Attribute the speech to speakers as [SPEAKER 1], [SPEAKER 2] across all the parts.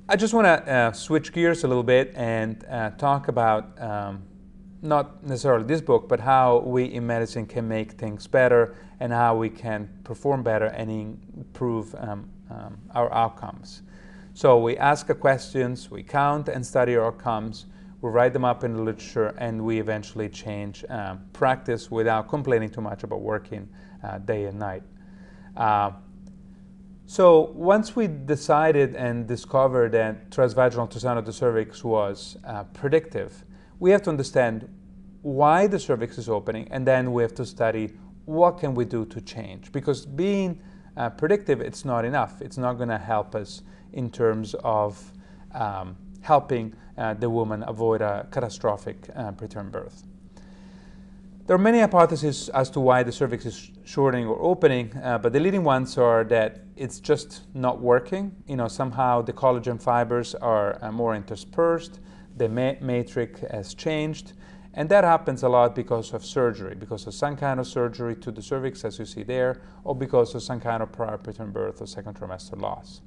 [SPEAKER 1] I just want to switch gears a little bit and talk about not necessarily this book, but how we in medicine can make things better and how we can perform better and improve our outcomes. So we ask questions, we count and study our outcomes, we write them up in the literature, and we eventually change practice without complaining too much about working day and night. So once we decided and discovered that transvaginal ultrasound of the cervix was predictive, we have to understand why the cervix is opening, and then we have to study what can we do to change. Because being predictive, it's not enough. It's not going to help us in terms of helping the woman avoid a catastrophic preterm birth. There are many hypotheses as to why the cervix is shortening or opening, but the leading ones are that it's just not working. Somehow the collagen fibers are more interspersed, the matrix has changed, and that happens a lot because of surgery, because of some kind of surgery to the cervix, as you see there, or because of some kind of prior preterm birth or second trimester loss.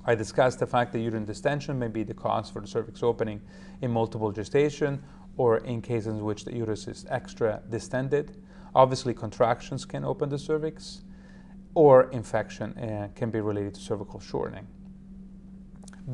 [SPEAKER 1] I discussed the fact that uterine distension may be the cause for the cervix opening in multiple gestation, or in cases in which the uterus is extra distended. Obviously, contractions can open the cervix, or infection can be related to cervical shortening.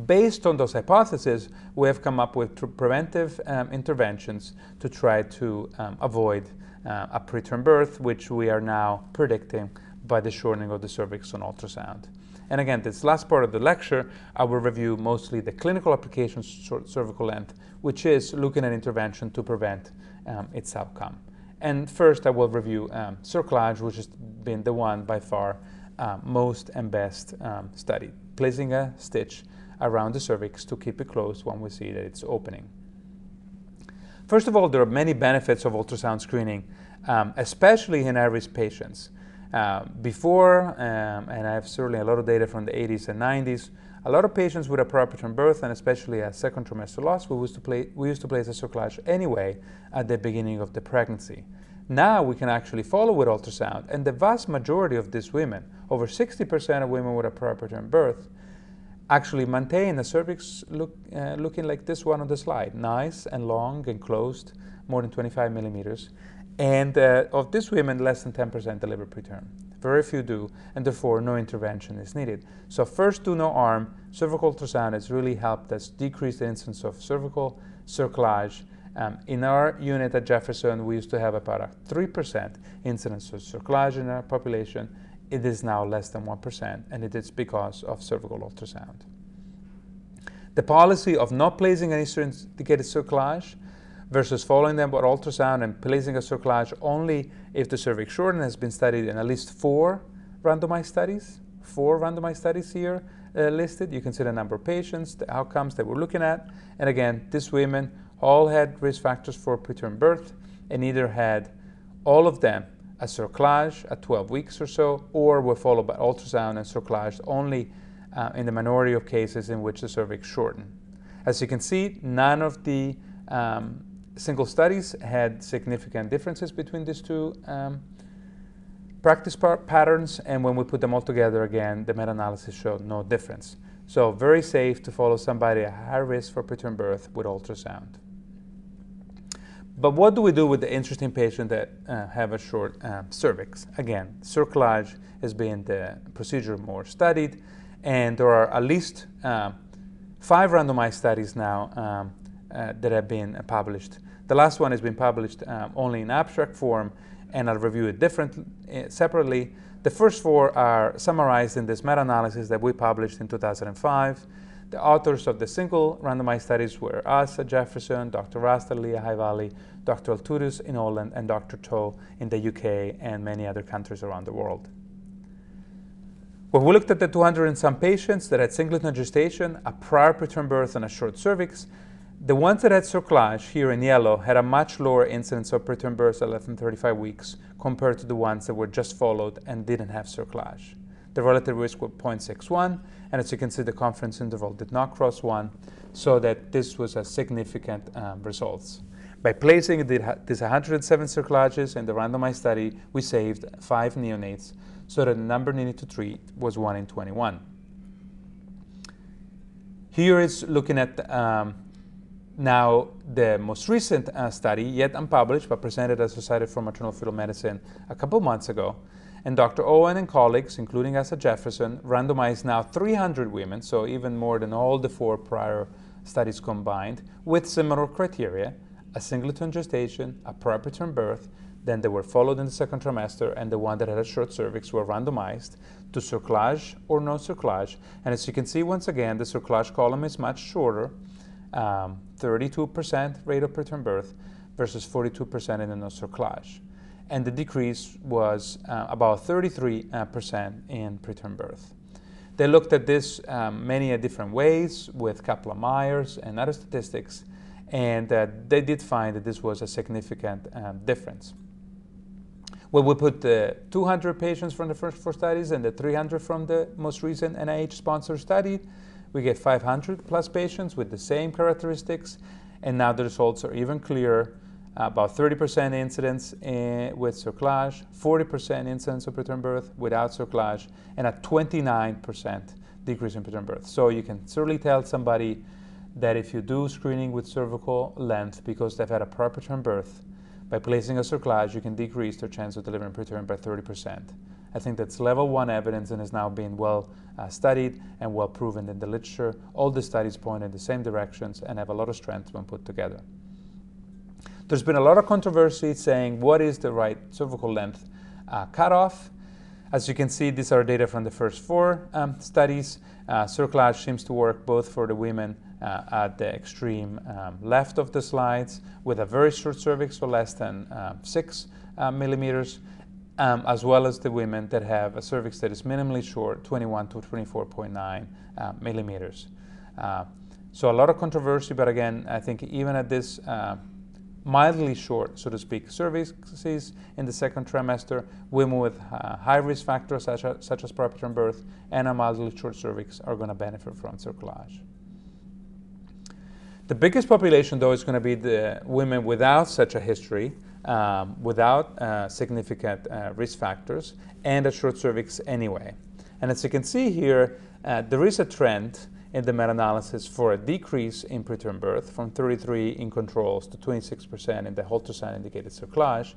[SPEAKER 1] Based on those hypotheses, we have come up with preventive interventions to try to avoid a preterm birth, which we are now predicting by the shortening of the cervix on ultrasound. And again, this last part of the lecture, I will review mostly the clinical applications of cervical length, which is looking at intervention to prevent its outcome. And first, I will review cerclage, which has been the one by far most and best studied, placing a stitch around the cervix to keep it closed when we see that it's opening. First of all, there are many benefits of ultrasound screening, especially in high-risk patients. Before, and I have certainly a lot of data from the 80s and 90s, a lot of patients with a prior preterm birth and especially a second trimester loss, we used to place a cerclage anyway at the beginning of the pregnancy. Now we can actually follow with ultrasound, and the vast majority of these women, over 60% of women with a prior preterm birth, actually maintain a cervix looking like this one on the slide, nice and long and closed, more than 25 millimeters. And of these women, less than 10% deliver preterm. Very few do, and therefore no intervention is needed. So first, do no harm. Cervical ultrasound has really helped us decrease the incidence of cervical cerclage. In our unit at Jefferson, we used to have about a 3% incidence of cerclage in our population. It is now less than 1%, and it is because of cervical ultrasound. The policy of not placing any indicated cerclage versus following them with ultrasound and placing a cerclage only if the cervix shortening has been studied in at least 4 randomized studies. 4 randomized studies here listed. You can see the number of patients, the outcomes that we're looking at. And again, these women all had risk factors for preterm birth and either had all of them a cerclage at 12 weeks or so, or were followed by ultrasound and cerclage only in the minority of cases in which the cervix shortened. As you can see, none of the single studies had significant differences between these two practice patterns, and when we put them all together again, the meta-analysis showed no difference. So very safe to follow somebody at high risk for preterm birth with ultrasound. But what do we do with the interesting patients that have a short cervix? Again, cerclage has been the procedure more studied, and there are at least 5 randomized studies now that have been published. The last one has been published only in abstract form, and I'll review it separately. The first 4 are summarized in this meta-analysis that we published in 2005. The authors of the single randomized studies were us at Jefferson, Dr. Rasta, Lehigh Valley, Dr. Altutus in Holland, and Dr. Toe in the UK and many other countries around the world. When we looked at the 200 and some patients that had singleton gestation, a prior preterm birth, and a short cervix, the ones that had cerclage, here in yellow, had a much lower incidence of preterm births at less than 35 weeks compared to the ones that were just followed and didn't have cerclage. The relative risk was 0.61, and as you can see, the confidence interval did not cross 1, so that this was a significant results. By placing these 107 cerclages in the randomized study, we saved 5 neonates, so that the number needed to treat was 1 in 21. Here is looking at now the most recent study, yet unpublished, but presented at Society for Maternal Fetal Medicine a couple months ago. And Dr. Owen and colleagues, including us at Jefferson, randomized now 300 women, so even more than all the 4 prior studies combined, with similar criteria: a singleton gestation, a prior preterm birth. Then they were followed in the second trimester, and the one that had a short cervix were randomized to cerclage or no cerclage. And as you can see, once again, the cerclage column is much shorter, 32% rate of preterm birth versus 42% in the no cerclage. And the decrease was about 33% in preterm birth. They looked at this many different ways with Kaplan-Meiers and other statistics, and they did find that this was a significant difference. When we put the 200 patients from the first 4 studies and the 300 from the most recent NIH-sponsored study, we get 500 plus patients with the same characteristics, and now the results are even clearer. About 30% incidence with cerclage, 40% incidence of preterm birth without cerclage, and a 29% decrease in preterm birth. So you can certainly tell somebody that if you do screening with cervical length because they've had a prior preterm birth, by placing a cerclage, you can decrease their chance of delivering preterm by 30%. I think that's level 1 evidence and is now being well studied and well proven in the literature. All the studies point in the same directions and have a lot of strength when put together. There's been a lot of controversy saying what is the right cervical length cutoff. As you can see, these are data from the first 4 studies. Cerclage seems to work both for the women at the extreme left of the slides with a very short cervix, so less than 6 millimeters, as well as the women that have a cervix that is minimally short, 21 to 24.9 millimeters. So a lot of controversy, but again, I think even at this mildly short, so to speak, cervixes in the second trimester, women with high risk factors such as prior preterm birth and a mildly short cervix are going to benefit from cerclage. The biggest population, though, is going to be the women without such a history, without significant risk factors, and a short cervix anyway. And as you can see here, there is a trend in the meta-analysis for a decrease in preterm birth from 33 in controls to 26% in the ultrasound-indicated cerclage,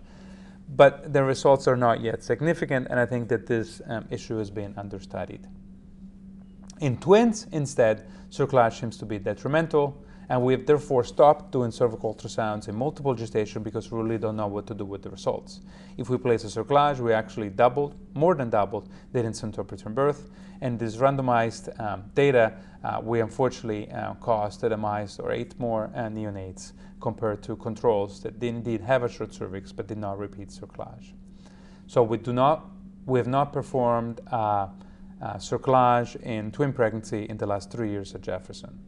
[SPEAKER 1] but the results are not yet significant, and I think that this issue is being understudied. In twins, instead, cerclage seems to be detrimental, and we have therefore stopped doing cervical ultrasounds in multiple gestation because we really don't know what to do with the results. If we place a cerclage, we actually more than doubled the incidence of preterm birth, and this randomized data, we unfortunately caused that demise or 8 more neonates compared to controls that did indeed have a short cervix but did not repeat cerclage. So we have not performed cerclage in twin pregnancy in the last 3 years at Jefferson.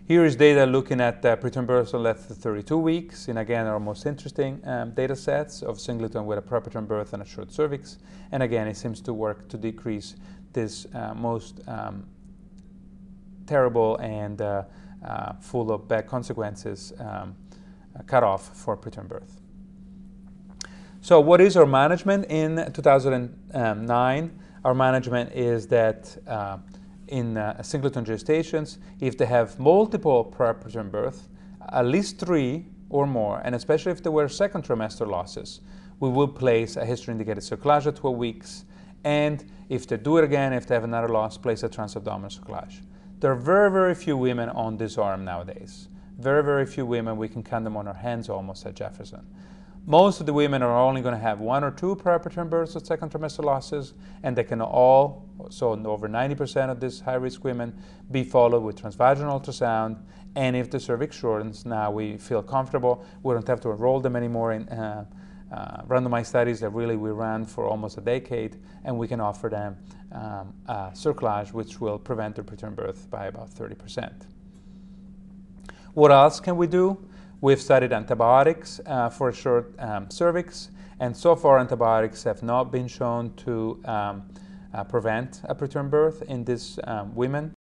[SPEAKER 1] Here is data looking at preterm births on less than 32 weeks, and again our most interesting data sets of singleton with a prior preterm birth and a short cervix. And again, it seems to work to decrease this most terrible and full of bad consequences cutoff for preterm birth. So what is our management in 2009? Our management is that in singleton gestations, if they have multiple prior preterm birth, at least 3 or more, and especially if there were second trimester losses, we will place a history-indicated cerclage at 12 weeks, and if they do it again, if they have another loss, place a transabdominal cerclage. There are very, very few women on this arm nowadays. Very, very few women. We can count them on our hands almost at Jefferson. Most of the women are only going to have 1 or 2 prior preterm births with second trimester losses, and they can all, so over 90% of these high-risk women, be followed with transvaginal ultrasound. And if the cervix shortens, now we feel comfortable. We don't have to enroll them anymore in randomized studies that really we ran for almost a decade, and we can offer them cerclage, which will prevent their preterm birth by about 30%. What else can we do? We've studied antibiotics for a short cervix, and so far antibiotics have not been shown to prevent a preterm birth in these women.